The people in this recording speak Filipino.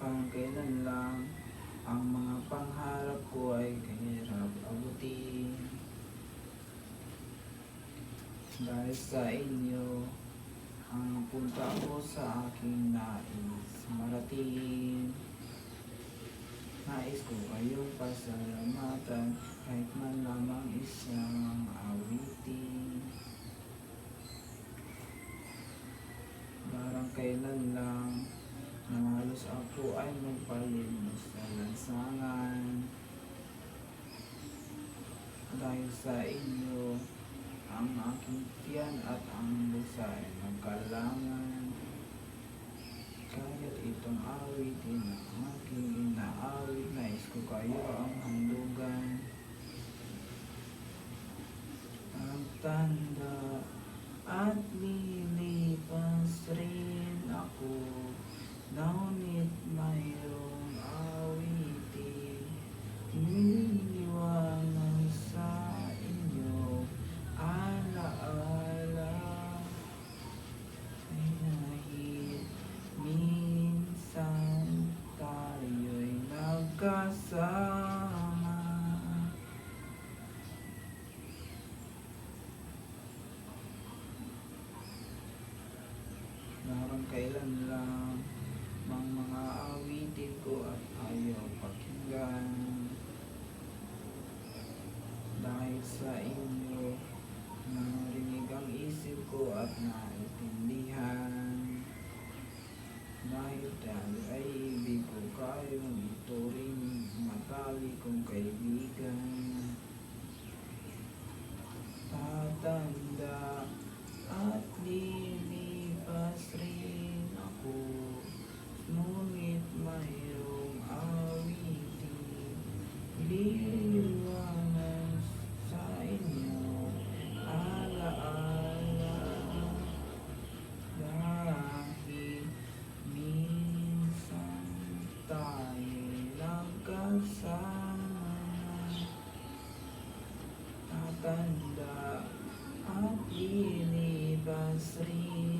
Pangkailan lang ang mga pangarap ko ay kahirap abutin. Dahil sa inyo, ang punta ko sa aking nais marating. Nais ko kayong pasalamatan kahit man lamang isang awitin. Parang kailan lang nang halos ako ay magpalimos sa lansangan. Dahil sa inyo, ang aking tiyan at ang lusa ay magkalangan. Kaya't itong awitin na aking inaawit, nais ko kayo ang handugan. Ang tanda at lilipas rin ako, ngunit mayroong awitin iniiwanan sa inyo. Alaala ay dahil minsan tayo'y nagkasama. Parang kailan lang mang mga awitin ko at ayaw pakinggan. Dahil sa inyo, narinig ang isip ko at naintindihan. Dahil tayo ay ibig ko kayong ituring matali kong kaibigan. Tatanda at lilipas rin ako, ngunit mayroong awitin iniiwanan sa inyo. Alaala dahil minsan tayo'y nagkasama. Tatanda at lilipas rin